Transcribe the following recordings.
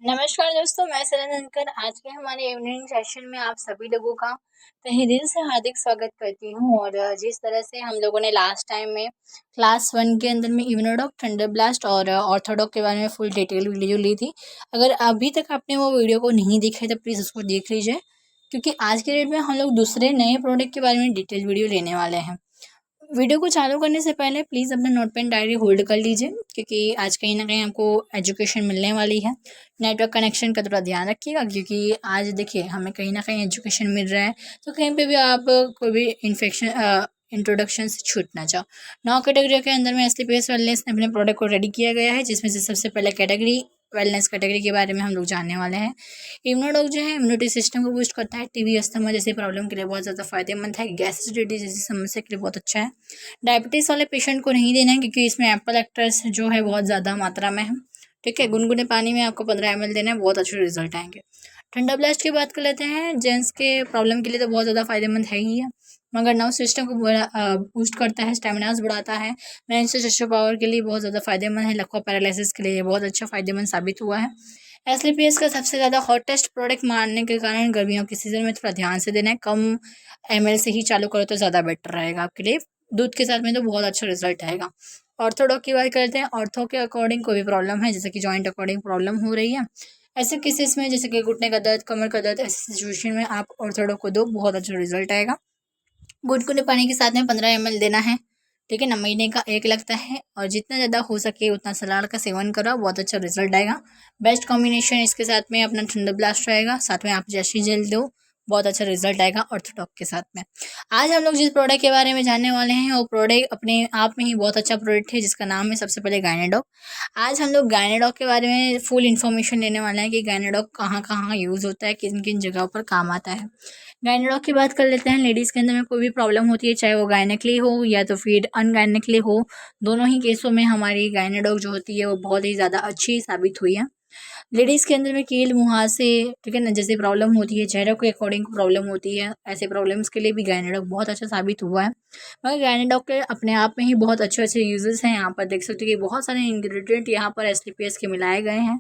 नमस्कार दोस्तों, मैं सरन अंकर। आज के हमारे इवनिंग सेशन में आप सभी लोगों का तहे दिल से हार्दिक स्वागत करती हूँ। और जिस तरह से हम लोगों ने लास्ट टाइम में क्लास 1 के अंदर में इम्यूनोडॉक, थंडरब्लास्ट और ऑर्थोडॉक के बारे में फुल डिटेल वीडियो ली थी। अगर अभी तक आपने वो वीडियो को नहीं देखा है तो प्लीज़ उसको देख लीजिए, क्योंकि आज के डेट में हम लोग दूसरे नए प्रोडक्ट के बारे में डिटेल वीडियो लेने वाले हैं। वीडियो को चालू करने से पहले प्लीज़ अपना नोट पेन डायरी होल्ड कर लीजिए, क्योंकि आज कहीं ना कहीं आपको एजुकेशन मिलने वाली है। नेटवर्क कनेक्शन का थोड़ा ध्यान रखिएगा, क्योंकि आज देखिए हमें कहीं ना कहीं एजुकेशन मिल रहा है, तो कहीं पे भी आप कोई भी इंट्रोडक्शन से छूट ना जाओ। 9 कैटेगरी के अंदर में एसलीपीएस वेलनेस ने अपने प्रोडक्ट को रेडी किया गया है, जिसमें से सबसे पहले कैटेगरी वेलनेस कैटेगरी के बारे में हम लोग जानने वाले हैं। इम्यूनोडॉक जो है इम्यूनिटी सिस्टम को बूस्ट करता है। टीबी, अस्थमा जैसी प्रॉब्लम के लिए बहुत ज़्यादा फायदेमंद है। गैस एसिडिटी जैसी समस्या के लिए बहुत अच्छा है। डायबिटीज़ वाले पेशेंट को नहीं देना है, क्योंकि इसमें एप्पल एक्ट्रेस जो है बहुत ज़्यादा मात्रा में है। ठीक है, गुनगुने पानी में आपको 15 ml देना है, बहुत अच्छे रिजल्ट आएंगे। ठंडा ब्लास्ट की बात कर लेते हैं। जेंट्स के प्रॉब्लम के लिए तो बहुत ज़्यादा फायदेमंद है ही है, मगर नर्व सिस्टम को बूस्ट करता है, स्टेमिनास बढ़ाता है। मेंस्ट्रुअल पावर के लिए बहुत ज़्यादा फायदेमंद है। लकवा पैरालिसिस के लिए बहुत अच्छा फायदेमंद साबित हुआ है। एसलीपीएस का सबसे ज़्यादा हॉटेस्ट प्रोडक्ट मानने के कारण गर्मियों के सीज़न में थोड़ा ध्यान से देना है। कम ml से ही चालू करो तो ज़्यादा बेटर रहेगा आपके लिए। दूध के साथ में तो बहुत अच्छा रिजल्ट आएगा। ऑर्थोडॉक की बात करते हैं। ऑर्थो के अकॉर्डिंग कोई भी प्रॉब्लम है, जैसे कि जॉइंट अकॉर्डिंग प्रॉब्लम हो रही है, ऐसे केसेस में जैसे कि घुटने का दर्द, कमर का दर्द, ऐसी सिचुएशन में आप ऑर्थोडॉक को दो, बहुत अच्छा रिजल्ट आएगा। गुनगुने पानी के साथ में 15 ml देना है। ठीक है ना, महीने का 1 लगता है, और जितना ज़्यादा हो सके उतना सलाद का सेवन करो, बहुत अच्छा रिजल्ट आएगा। बेस्ट कॉम्बिनेशन इसके साथ में अपना ठंडा ब्लास्ट रहेगा, साथ में आप जैसी जेल दो, बहुत अच्छा रिजल्ट आएगा ऑर्थोडॉक के साथ में। आज हम लोग जिस प्रोडक्ट के बारे में जानने वाले हैं वो प्रोडक्ट अपने आप में ही बहुत अच्छा प्रोडक्ट है, जिसका नाम है सबसे पहले गायनेडॉक। आज हम लोग गायनेडॉक के बारे में फुल इन्फॉर्मेशन लेने वाले हैं कि गायनेडॉक कहाँ कहाँ यूज़ होता है, किन किन जगहों पर काम आता है। गायनेडॉक की बात कर लेते हैं। लेडीज़ के अंदर में कोई भी प्रॉब्लम होती है, चाहे वो गायनेकली हो या तो फिर अनगायनेकली हो, दोनों ही केसों में हमारी गायनेडॉक जो होती है वो बहुत ही ज़्यादा अच्छी साबित हुई है। लेडीज़ के अंदर में कील, मुहासे, ठीक है ना, जैसे प्रॉब्लम होती है, चेहरे के अकॉर्डिंग प्रॉब्लम होती है, ऐसे प्रॉब्लम्स के लिए भी गायनेडॉक बहुत अच्छा साबित हुआ है। मगर गायनेडॉक के अपने आप में ही बहुत अच्छे अच्छे यूजेस हैं। यहाँ पर देख सकते हो कि बहुत सारे इंग्रेडिएंट यहाँ पर एसलीपीएस के मिलाए गए हैं।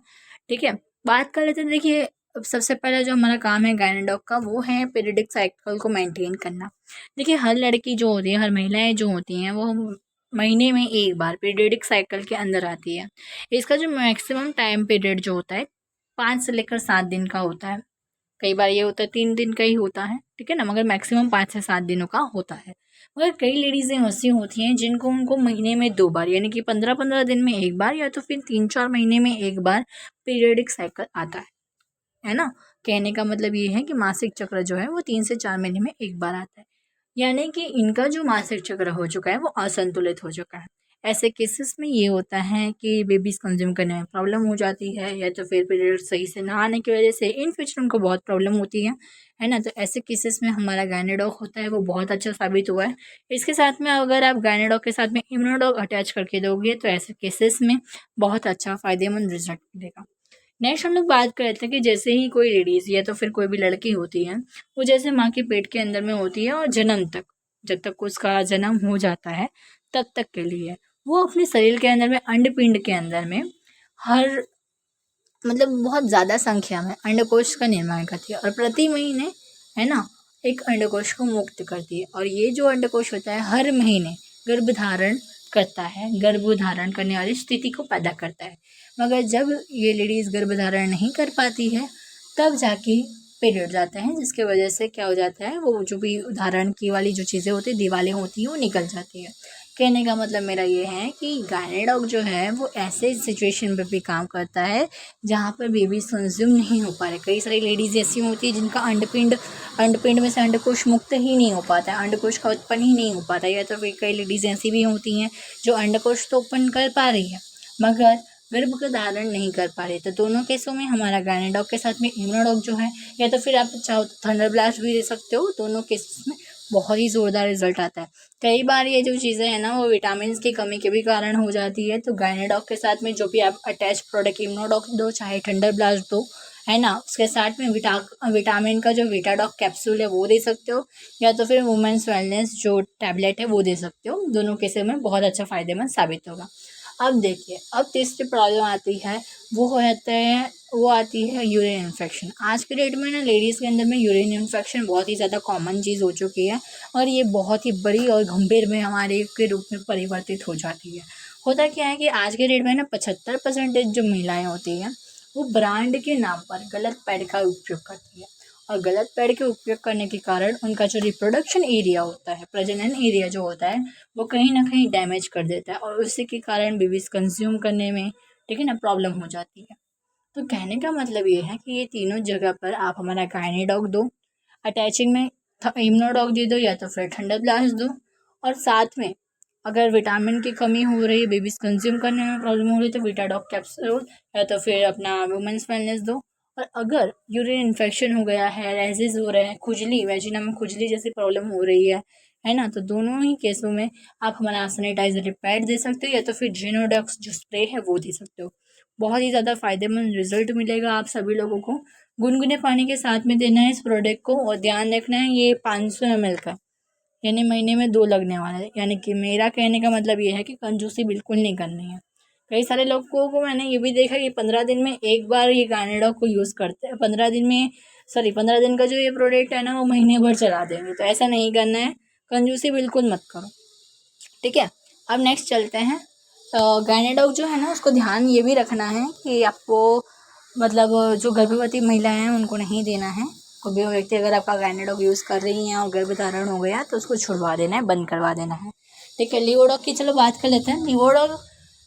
ठीक है, बात कर लेते हैं। देखिए, अब सबसे पहला जो हमारा काम है गायनेडॉक का, वो है पीरियडिक साइकिल को मेंटेन करना। देखिए, हर लड़की जो होती है, हर महिलाएं जो होती हैं, वो महीने में एक बार पीरियडिक साइकिल के अंदर आती है। इसका जो मैक्सिमम टाइम पीरियड जो होता है 5 से लेकर 7 दिन का होता है। कई बार ये होता है 3 दिन का ही होता है, ठीक है ना, मगर मैक्सिमम 5 से 7 दिनों का होता है। मगर कई लेडीज़ें ऐसी होती हैं जिनको उनको महीने में 2 बार, यानी कि 15-15 दिन में एक बार, या तो फिर 3-4 महीने में एक बार पीरियडिक साइकिल आता है ना। कहने का मतलब ये है कि मासिक चक्र जो है वो 3 से 4 महीने में एक बार आता है, यानी कि इनका जो मासिक चक्र हो चुका है वो असंतुलित हो चुका है। ऐसे केसेस में ये होता है कि बेबीज़ कंज्यूम करने में प्रॉब्लम हो जाती है, या तो फिर पीरियड सही से ना आने की वजह से इन फ्यूचर उनको बहुत प्रॉब्लम होती है ना। तो ऐसे केसेस में हमारा गायनेडॉक होता है वो बहुत अच्छा साबित हुआ है। इसके साथ में अगर आप गायनेडॉक के साथ में इम्यूनोडॉक अटैच करके दोगे तो ऐसे केसेस में बहुत अच्छा फ़ायदेमंद रिजल्ट मिलेगा। नेक्स्ट हम लोग बात करते हैं कि जैसे ही कोई लेडीज़ या तो फिर कोई भी लड़की होती है, वो जैसे माँ के पेट के अंदर में होती है और जन्म तक, जब तक उसका जन्म हो जाता है तब तक के लिए वो अपने शरीर के अंदर में, अंडपिंड के अंदर में, हर मतलब बहुत ज़्यादा संख्या में अंडकोश का निर्माण करती है, और प्रति महीने, है ना, एक अंडकोश को मुक्त करती है। और ये जो अंडकोश होता है हर महीने गर्भधारण करता है, गर्भधारण करने वाली स्थिति को पैदा करता है। मगर जब ये लेडीज़ गर्भधारण नहीं कर पाती है तब जाके पीरियड जाते हैं, जिसके वजह से क्या हो जाता है, वो जो भी धारण की वाली जो चीज़ें होती है, दीवारें होती हैं, वो निकल जाती है। कहने का मतलब मेरा ये है कि गायनेडॉक जो है वो ऐसे सिचुएशन पे भी काम करता है जहाँ पर बेबी कंज्यूम नहीं हो पा रहे। कई सारी लेडीज़ ऐसी होती है जिनका अंडपिंड में से अंडकोश मुक्त ही नहीं हो पाता है, अंडकोश का उत्पन्न ही नहीं हो पाता है। या तो फिर कई लेडीज़ ऐसी भी होती हैं जो अंडकोश तो उत्पन्न कर पा रही है मगर गर्भ का धारण नहीं कर पा रही। तो दोनों केसों में हमारा गायनेडॉक के साथ में इम्यूनोडॉक जो है, या तो फिर आप चाहो तो थंडर ब्लास्ट भी दे सकते हो, दोनों केसेस में बहुत ही ज़ोरदार रिजल्ट आता है। कई बार ये जो चीज़ें हैं ना वो विटामिन की कमी के भी कारण हो जाती है, तो गायनेडॉक के साथ में जो भी आप अटैच प्रोडक्ट इम्यूनोडॉक दो, चाहे थंडर ब्लास्ट दो, है ना, उसके साथ में विटामिन का जो विटाडॉक कैप्सूल है वो दे सकते हो, या तो फिर वुमेन्स वेलनेस जो टैबलेट है वो दे सकते हो। दोनों केसेस में बहुत अच्छा फ़ायदेमंद साबित होगा। अब देखिए, अब तीसरी प्रॉब्लम आती है, वो आती है यूरिन इन्फेक्शन। आज के डेट में ना लेडीज़ के अंदर में यूरिन इन्फेक्शन बहुत ही ज़्यादा कॉमन चीज़ हो चुकी है, और ये बहुत ही बड़ी और गंभीर बीमारी के रूप में परिवर्तित हो जाती है। होता क्या है कि आज के डेट में ना 75% जो महिलाएं होती हैं वो ब्रांड के नाम पर गलत पैड का उपयोग करती है, और गलत पैड के उपयोग करने के कारण उनका जो रिप्रोडक्शन एरिया होता है, प्रजनन एरिया जो होता है, वो कहीं ना कहीं डैमेज कर देता है, और उसी के कारण बेबीज कंज्यूम करने में, ठीक है ना, प्रॉब्लम हो जाती है। तो कहने का मतलब ये है कि ये तीनों जगह पर आप हमारा गायनी डॉग दो, अटैचिंग में इम्यूनो डॉग दे दो, या तो फिर ठंडा ब्लास्ट दो, और साथ में अगर विटामिन की कमी हो रही है, बेबीज कंज्यूम करने में प्रॉब्लम हो रही है, तो विटाडॉग कैप्सूल या तो फिर अपना वुमेन्स वेलनेस दो। और अगर यूरिन इन्फेक्शन हो गया है, रैसेस हो रहे हैं, खुजली, वेजिना में खुजली जैसी प्रॉब्लम हो रही है ना, तो दोनों ही केसों में आप हमारा सैनिटाइजर पैड दे सकते हो, या तो फिर जिनोडॉक्स जो स्प्रे है वो दे सकते हो। बहुत ही ज़्यादा फायदेमंद रिजल्ट मिलेगा आप सभी लोगों को। गुनगुने पानी के साथ में देना है इस प्रोडक्ट को, और ध्यान रखना है ये 500 ml का, यानी महीने में 2 लगने वाला है। यानी कि मेरा कहने का मतलब ये है कि कंजूसी बिल्कुल नहीं करनी है। कई सारे लोगों को मैंने ये भी देखा कि 15 दिन में एक बार ये गार्निडॉग को यूज़ करते हैं, 15 दिन का जो ये प्रोडक्ट है ना वो महीने भर चला देंगे, तो ऐसा नहीं करना है, कंजूसी बिल्कुल मत करो, ठीक है। अब नेक्स्ट चलते हैं। तो गार्निडॉग जो है ना उसको ध्यान ये भी रखना है कि आपको मतलब जो गर्भवती महिलाएं हैं उनको नहीं देना है। कोई भी व्यक्ति अगर आपका गार्निडॉग यूज़ कर रही हैं और गर्भधारण हो गया तो उसको छुड़वा देना है, बंद करवा देना है, ठीक है। लिवोडॉग की चलो बात कर लेते हैं। लिवोडॉग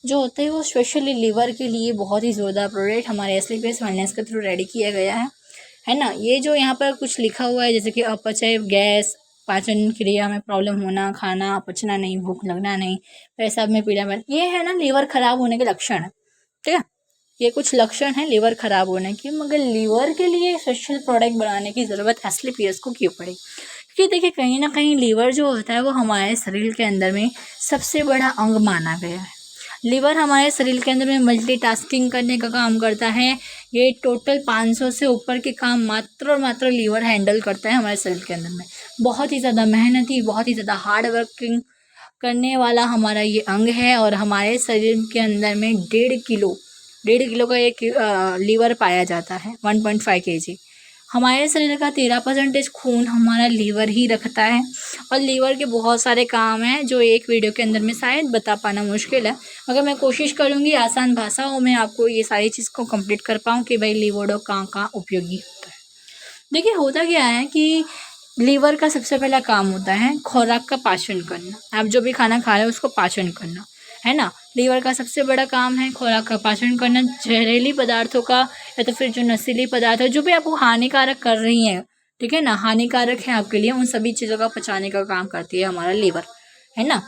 जो होता है वो स्पेशली लीवर के लिए बहुत ही ज़ोरदार प्रोडक्ट हमारे एसलीपीएस वेलनेस के थ्रू रेडी किया गया है ना। ये जो यहाँ पर कुछ लिखा हुआ है जैसे कि अपचय, गैस, पाचन क्रिया में प्रॉब्लम होना, खाना पचना नहीं, भूख लगना नहीं, पेशाब में पीलापन, ये है ना लीवर खराब होने के लक्षण है, ठीक है। ये कुछ लक्षण हैं लीवर खराब होने के, मगर लीवर के लिए स्पेशल प्रोडक्ट बनाने की ज़रूरत एसलीपीएस को क्यों पड़ी? क्योंकि देखिए कहीं ना कहीं लीवर जो होता है वो हमारे शरीर के अंदर में सबसे बड़ा अंग माना गया है। लीवर हमारे शरीर के अंदर में मल्टीटास्किंग करने का काम करता है। ये टोटल 500 से ऊपर के काम मात्र और मात्र लीवर हैंडल करता है हमारे शरीर के अंदर में। बहुत ही ज़्यादा मेहनती, बहुत ही ज़्यादा हार्ड वर्किंग करने वाला हमारा ये अंग है, और हमारे शरीर के अंदर में 1.5 किलो का एक लीवर पाया जाता है, 1.5 kg। हमारे शरीर का 13% खून हमारा लीवर ही रखता है, और लीवर के बहुत सारे काम हैं जो एक वीडियो के अंदर में शायद बता पाना मुश्किल है, मगर मैं कोशिश करूँगी आसान भाषाओं में आपको ये सारी चीज़ को कंप्लीट कर पाऊँ कि भाई लिवोडॉग कहाँ उपयोगी होता है। देखिए होता क्या है कि लीवर का सबसे पहला काम होता है खुराक का पाचन करना। आप जो भी खाना खा रहे हो उसको पाचन करना, है ना। लीवर का सबसे बड़ा काम है खुराक का पाचन करना, जहरीली पदार्थों का या तो फिर जो नशीली पदार्थ है जो भी आपको हानिकारक कर रही हैं, ठीक है ना, हानिकारक है आपके लिए, उन सभी चीज़ों का पचाने का काम करती है हमारा लीवर, है ना।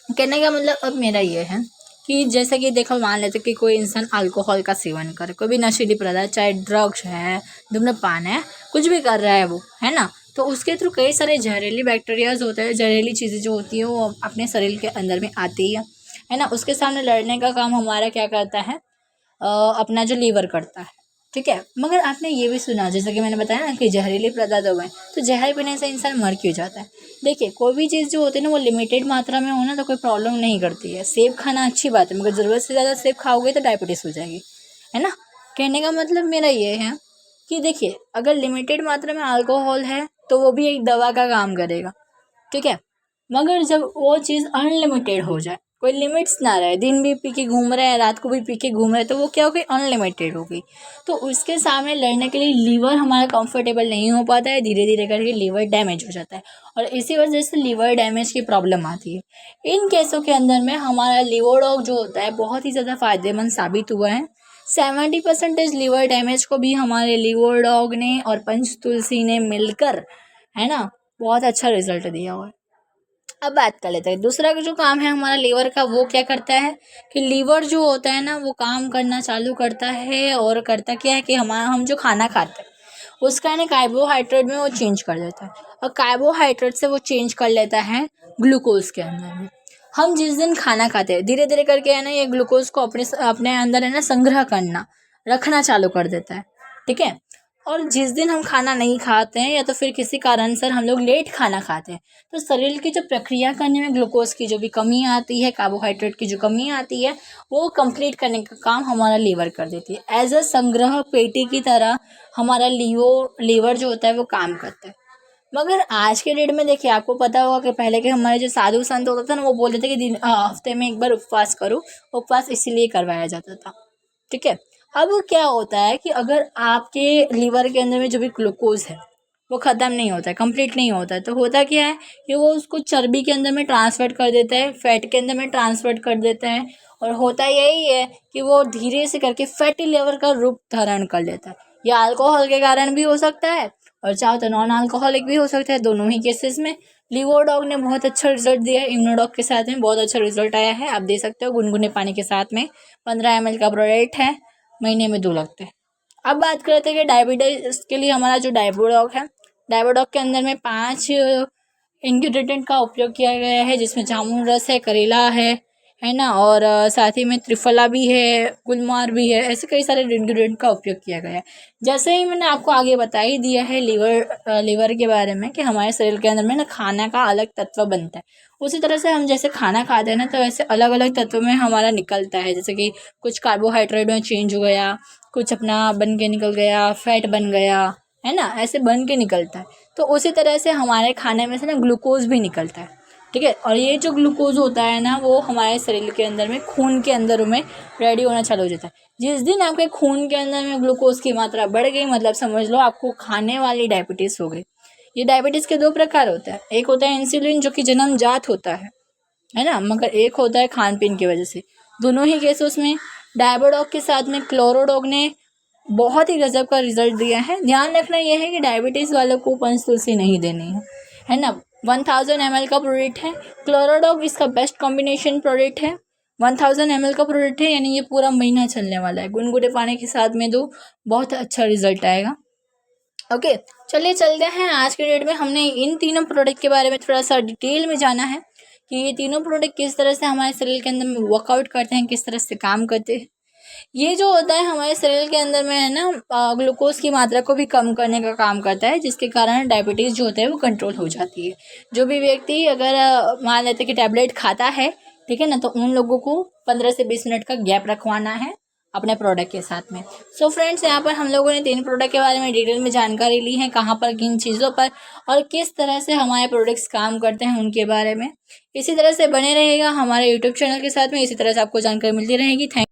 कहने का मतलब अब मेरा ये है कि जैसे कि देखो मान लेते कि कोई इंसान अल्कोहल का सेवन करे, कोई भी नशीली पदार्थ, चाहे ड्रग्स है, धूम्रपान है, कुछ भी कर रहा है वो, है ना, तो उसके थ्रू कई सारे जहरीली बैक्टीरियाज होते हैं, जहरीली चीज़ें जो होती है वो अपने शरीर के अंदर में आती है ना। उसके सामने लड़ने का काम हमारा क्या करता है, अपना जो लीवर करता है, ठीक है। मगर आपने ये भी सुना जैसे कि मैंने बताया ना कि जहरीले पदार्थ हो गए, तो जहर पीने से इंसान मर क्यों जाता है? देखिए कोई भी चीज़ जो होती है ना वो लिमिटेड मात्रा में हो ना तो कोई प्रॉब्लम नहीं करती है। सेब खाना अच्छी बात है, मगर ज़रूरत से ज़्यादा सेब खाओगे तो डायबिटीज़ हो जाएगी, है ना। कहने का मतलब मेरा ये है कि देखिए अगर लिमिटेड मात्रा में अल्कोहल है तो वो भी एक दवा का काम करेगा, ठीक है। मगर जब वो चीज़ अनलिमिटेड हो जाए, कोई लिमिट्स ना रहे, दिन भी पी के घूम रहे हैं, रात को भी पी के घूम रहे हैं, तो वो क्या हो गई, अनलिमिटेड हो गई। तो उसके सामने लड़ने के लिए लीवर हमारा कंफर्टेबल नहीं हो पाता है, धीरे धीरे करके लीवर डैमेज हो जाता है, और इसी वजह से लीवर डैमेज की प्रॉब्लम आती है। इन केसों के अंदर में हमारा लिवोडॉग जो होता है बहुत ही ज़्यादा फायदेमंद साबित हुआ है। 70% लीवर डैमेज को भी हमारे लिवोडॉग ने और पंचतुलसी ने मिलकर, है ना, बहुत अच्छा रिजल्ट दिया हुआ है। अब बात कर लेते हैं दूसरा जो काम है हमारा लीवर का, वो क्या करता है कि लीवर जो होता है ना वो काम करना चालू करता है, और करता क्या है कि हम जो खाना खाते हैं उसका ना कार्बोहाइड्रेट में वो चेंज कर देता है, और कार्बोहाइड्रेट से वो चेंज कर लेता है ग्लूकोज के अंदर में। हम जिस दिन खाना खाते हैं धीरे धीरे करके है ना ये ग्लूकोज को अपने अपने अंदर है ना संग्रह करना, रखना चालू कर देता है, ठीक है। और जिस दिन हम खाना नहीं खाते हैं या तो फिर किसी कारण से हम लोग लेट खाना खाते हैं तो शरीर की जो प्रक्रिया करने में ग्लूकोज की जो भी कमी आती है, कार्बोहाइड्रेट की जो कमी आती है, वो कंप्लीट करने का काम हमारा लीवर कर देती है। एज अ संग्रह पेटी की तरह हमारा लीवर जो होता है वो काम करता है। मगर आज के डेट में देखिए, आपको पता होगा कि पहले के हमारे जो साधु संत होता था ना, वो बोलते थे कि हफ्ते में एक बार उपवास करो। उपवास इसीलिए करवाया जाता था, ठीक है। अब क्या होता है कि अगर आपके लीवर के अंदर में जो भी ग्लूकोज है वो ख़त्म नहीं होता है, कंप्लीट नहीं होता है, तो होता क्या है कि वो उसको चर्बी के अंदर में ट्रांसफर कर देता है, फैट के अंदर में ट्रांसफर कर देता है। और होता यही है कि वो धीरे से करके फैटी लीवर का रूप धारण कर लेता है। या अल्कोहल के कारण भी हो सकता है और चाहो तो नॉन अल्कोहलिक भी हो सकता है। दोनों ही केसेस में लिवोडॉग ने बहुत अच्छा रिजल्ट दिया है। इम्यूनोडॉग के साथ में बहुत अच्छा रिजल्ट आया है। आप दे सकते हो, गुनगुने पानी के साथ में 15 ml का प्रोडक्ट है, महीने में 2 लगते हैं। अब बात करते हैं कि डायबिटीज के लिए हमारा जो डायबोडॉग है, डायबोडॉग के अंदर में 5 इंग्रेडिएंट का उपयोग किया गया है, जिसमें जामुन रस है, करेला है ना, और साथ ही में त्रिफला भी है, गुलमार भी है। ऐसे कई सारे इंग्रेडिएंट का उपयोग किया गया है। जैसे ही मैंने आपको आगे बता ही दिया है लीवर के बारे में कि हमारे शरीर के अंदर में ना खाना का अलग तत्व बनता है, उसी तरह से हम जैसे खाना खाते हैं ना, तो वैसे अलग अलग तत्व में हमारा निकलता है। जैसे कि कुछ कार्बोहाइड्रेट में चेंज हो गया, कुछ अपना बन के निकल गया, फैट बन गया, है ना, ऐसे बन के निकलता है। तो उसी तरह से हमारे खाने में से ना ग्लूकोज भी निकलता है, ठीक है। और ये जो ग्लूकोज होता है ना, वो हमारे शरीर के अंदर में खून के अंदर में रेडी होना चालू हो जाता है। जिस दिन आपके खून के अंदर में ग्लूकोज की मात्रा बढ़ गई, मतलब समझ लो आपको खाने वाली डायबिटीज़ हो गई। ये डायबिटीज़ के 2 प्रकार होते हैं। एक होता है इंसुलिन, जो कि जन्मजात होता है ना, मगर एक होता है खान पीन की वजह से। दोनों ही केसेस में डायबोडॉग के साथ में क्लोरोडॉग ने बहुत ही गजब का रिजल्ट दिया है। ध्यान रखना यह है कि डायबिटीज़ वालों को पंचतुलसी नहीं देनी है ना। 1000 ml का प्रोडक्ट है क्लोरोडॉग, इसका बेस्ट कॉम्बिनेशन प्रोडक्ट है। 1000 ml का प्रोडक्ट है, यानी ये पूरा महीना चलने वाला है। गुनगुने पानी के साथ में दो, बहुत अच्छा रिजल्ट आएगा। ओके, चलिए चलते हैं। आज के डेट में हमने इन तीनों प्रोडक्ट के बारे में थोड़ा सा डिटेल में जाना है कि ये तीनों प्रोडक्ट किस तरह से हमारे शरीर के अंदर में वर्कआउट करते हैं, किस तरह से काम करते हैं। ये जो होता है हमारे शरीर के अंदर में है ना, ग्लूकोज की मात्रा को भी कम करने का काम करता है, जिसके कारण डायबिटीज़ जो होता है वो कंट्रोल हो जाती है। जो भी व्यक्ति अगर मान लेते कि टैबलेट खाता है, ठीक है ना, तो उन लोगों को 15 से 20 मिनट का गैप रखवाना है अपने प्रोडक्ट के साथ में। सो फ्रेंड्स, यहाँ पर हम लोगों ने 3 प्रोडक्ट के बारे में डिटेल में जानकारी ली है, कहाँ पर, किन चीज़ों पर और किस तरह से हमारे प्रोडक्ट्स काम करते हैं उनके बारे में। इसी तरह से बने रहेगा हमारे यूट्यूब चैनल के साथ में, इसी तरह से आपको जानकारी मिलती रहेगी। थैंक